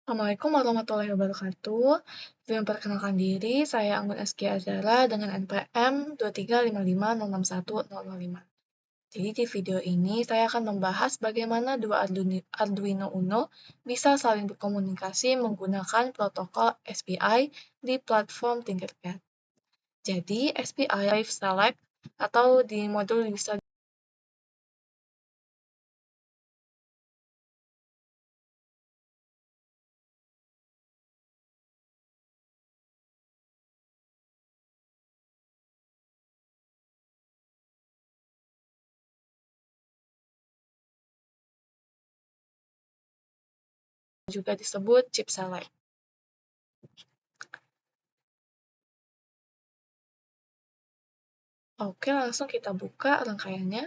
Assalamualaikum warahmatullahi wabarakatuh. Saya memperkenalkan diri, saya Anggun Askia Azara dengan NPM 235561005. Jadi di video ini saya akan membahas bagaimana dua Arduino Uno bisa saling berkomunikasi menggunakan protokol SPI di platform Tinkercad. Jadi SPI Live Select atau di modul bisa juga disebut chip select. Oke, langsung kita buka rangkaiannya.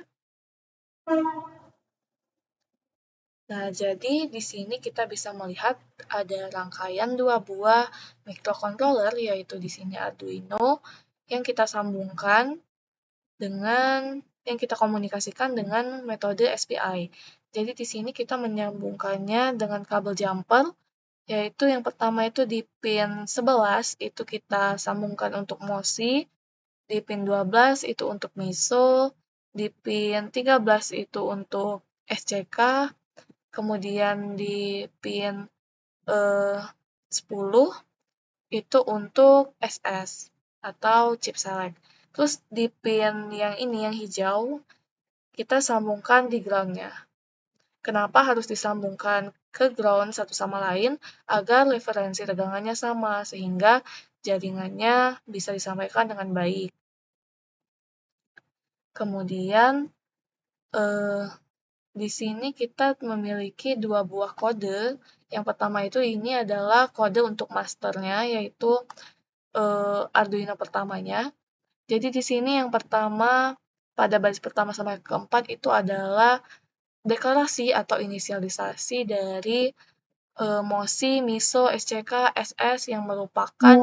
Nah, jadi di sini kita bisa melihat ada rangkaian dua buah microcontroller, yaitu di sini Arduino, yang kita sambungkan dengan yang kita komunikasikan dengan metode SPI. Jadi di sini kita menyambungkannya dengan kabel jumper, yaitu yang pertama itu di pin 11 itu kita sambungkan untuk MOSI, di pin 12 itu untuk MISO, di pin 13 itu untuk SCK, kemudian di pin 10 itu untuk SS atau chip select. Terus di pin yang ini yang hijau kita sambungkan di ground-nya. Kenapa harus disambungkan ke ground satu sama lain? Agar referensi tegangannya sama sehingga jaringannya bisa disampaikan dengan baik. Kemudian di sini kita memiliki dua buah kode. Yang pertama itu ini adalah kode untuk masternya, yaitu Arduino pertamanya. Jadi di sini yang pertama, pada baris pertama sampai keempat itu adalah deklarasi atau inisialisasi dari MOSI, MISO, SCK, SS yang merupakan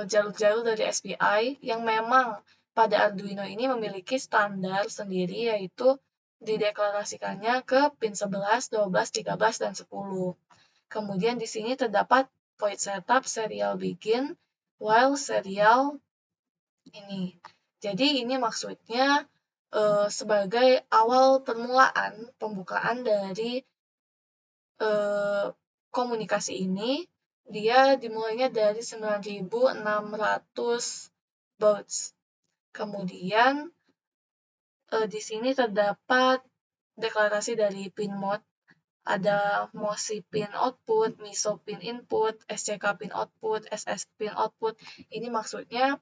jalur-jalur dari SPI yang memang pada Arduino ini memiliki standar sendiri, yaitu dideklarasikannya ke pin 11, 12, 13, dan 10. Kemudian di sini terdapat void setup, serial begin, while serial ini. Jadi ini maksudnya sebagai awal permulaan pembukaan dari komunikasi ini. Dia dimulainya dari 9.600 baud. Kemudian di sini terdapat deklarasi dari pin mode. Ada MOSI pin output, MISO pin input, SCK pin output, SS pin output. Ini maksudnya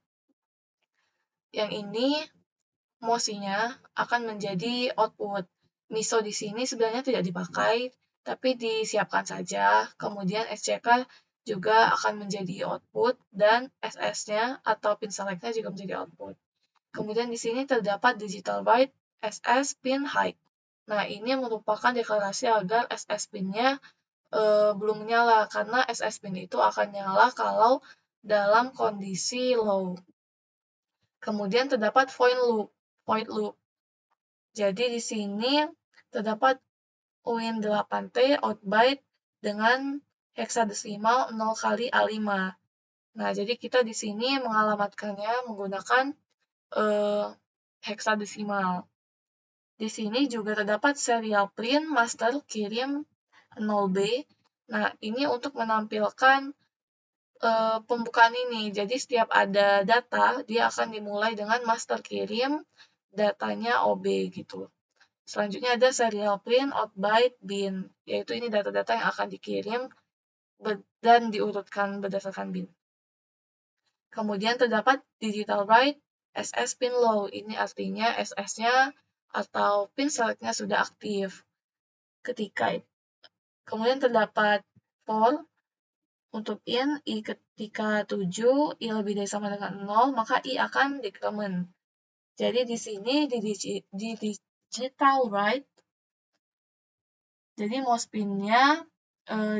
yang ini MOSI-nya akan menjadi output. MISO di sini sebenarnya tidak dipakai, tapi disiapkan saja. Kemudian SCK juga akan menjadi output dan SS-nya atau pin select-nya juga menjadi output. Kemudian di sini terdapat digital write SS pin high. Nah, ini merupakan deklarasi agar SS pin-nya belum menyala, karena SS pin itu akan nyala kalau dalam kondisi low. Kemudian terdapat void loop. Jadi di sini terdapat Win8T outbyte dengan heksadesimal 0 kali A5. Nah, jadi kita di sini mengalamatkannya menggunakan heksadesimal. Di sini juga terdapat serial print master kirim 0B. Nah, ini untuk menampilkan pembukaan ini. Jadi setiap ada data, dia akan dimulai dengan master kirim datanya OB gitu. Selanjutnya ada serial print outbyte bin, yaitu ini data-data yang akan dikirim dan diurutkan berdasarkan bin. Kemudian terdapat digital write SS pin low. Ini artinya SS-nya atau pin select-nya sudah aktif ketika itu. Kemudian terdapat for untuk in, i ketika 7, i lebih dari sama dengan 0, maka i akan decrement. Jadi di sini di digital write, jadi mouse pin-nya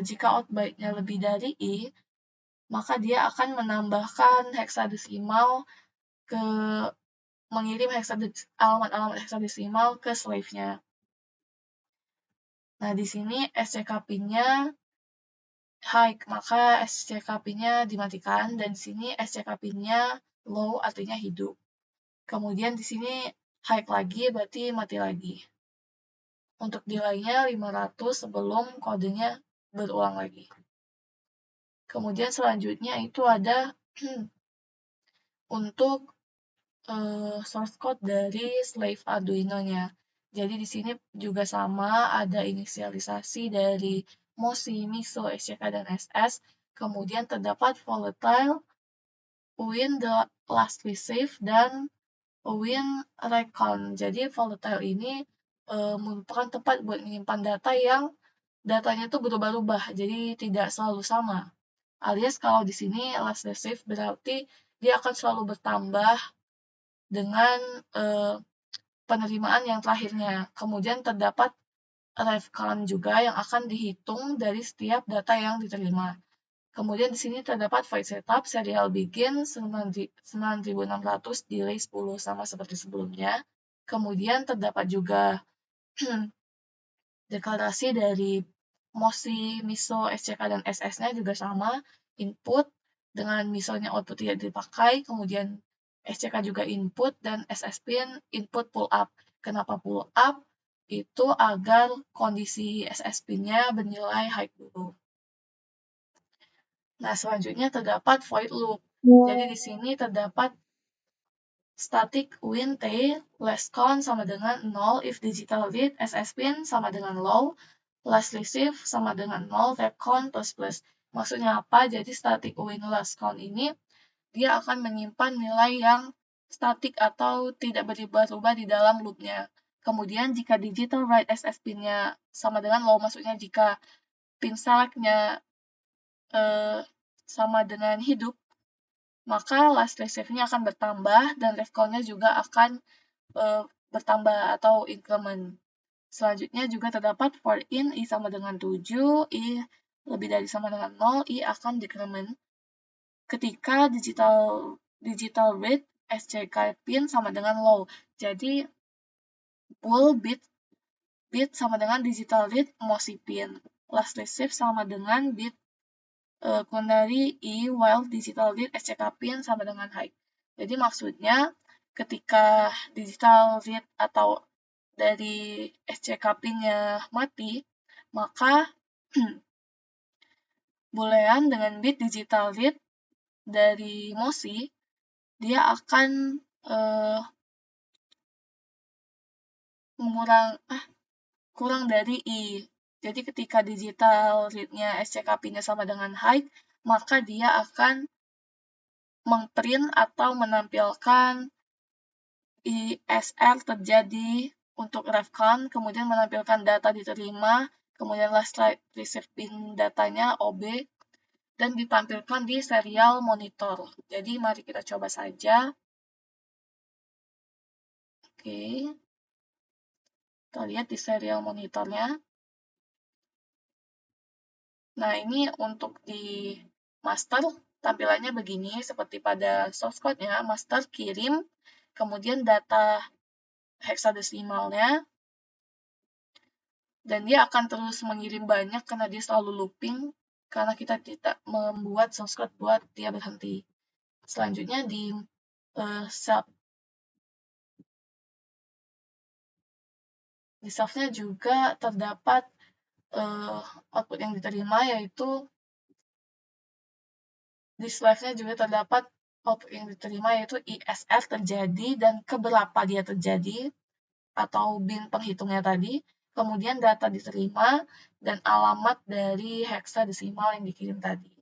jika outbyte-nya lebih dari i, maka dia akan menambahkan heksadesimal ke mengirim alamat-alamat heksadesimal ke slave-nya. Nah, di sini SCK pin-nya high, maka SCK pin-nya dimatikan, dan di sini SCK pin-nya low, artinya hidup. Kemudian di sini high lagi, berarti mati lagi. Untuk delay-nya 500 sebelum kodenya berulang lagi. Kemudian selanjutnya itu ada untuk source code dari slave Arduino-nya. Jadi di sini juga sama, ada inisialisasi dari MOSI, MISO, SCK, dan SS. Kemudian terdapat volatile, win the last receive, dan win recon. Jadi volatile ini merupakan tempat buat menyimpan data yang datanya itu berubah-ubah, jadi tidak selalu sama. Alias kalau di sini last receive berarti dia akan selalu bertambah dengan penerimaan yang terakhirnya. Kemudian terdapat refcon juga yang akan dihitung dari setiap data yang diterima. Kemudian di sini terdapat void setup, serial begin 9600, delay 10 sama seperti sebelumnya. Kemudian terdapat juga deklarasi dari MOSI, MISO, SCK, dan SS-nya juga sama. Input dengan MISO-nya output tidak dipakai, kemudian SCK juga input, dan SS pin input pull up. Kenapa pull up? Itu agar kondisi SS pin-nya bernilai high dulu. Nah, selanjutnya terdapat void loop. Jadi di sini terdapat static win T less count sama dengan 0 if digital read SS pin sama dengan low, last receive sama dengan 0, tap count plus. Maksudnya apa? Jadi static win last count ini dia akan menyimpan nilai yang statik atau tidak berubah-ubah di dalam loopnya. Kemudian jika digital write SS pin-nya sama dengan low, maksudnya jika pin select-nya sama dengan hidup, maka last receive-nya akan bertambah dan ref count-nya juga akan bertambah atau increment. Selanjutnya juga terdapat for in i sama dengan 7, i lebih dari sama dengan 0, i akan decrement ketika digital read SCK pin sama dengan low. Jadi bool bit sama dengan digital read MOSI pin. Last receive sama dengan bit quinary i while digital read SCK pin sama dengan high. Jadi maksudnya ketika digital read atau dari SCK pin-nya mati, maka boolean dengan bit digital read dari MOSI dia akan kurang dari i. Jadi ketika digital read-nya SCK pin-nya sama dengan high, maka dia akan mengprint atau menampilkan ISR terjadi untuk refcon, kemudian menampilkan data diterima, kemudian last receive pin datanya OB, dan ditampilkan di serial monitor. Jadi mari kita coba saja. Oke. Kita lihat di serial monitornya. Nah, ini untuk di master, tampilannya begini, seperti pada source code-nya, master kirim, kemudian data hexadesimalnya, dan dia akan terus mengirim banyak karena dia selalu looping, karena kita tidak membuat source code buat dia berhenti. Selanjutnya di self-nya juga terdapat output yang diterima, yaitu di slide-nya juga terdapat output yang diterima, yaitu ISR terjadi dan keberapa dia terjadi, atau bin penghitungnya tadi, kemudian data diterima, dan alamat dari hexadesimal yang dikirim tadi.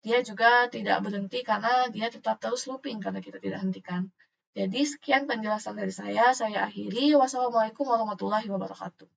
Dia juga tidak berhenti karena dia tetap terus looping karena kita tidak hentikan. Jadi sekian penjelasan dari saya akhiri. Wassalamualaikum warahmatullahi wabarakatuh.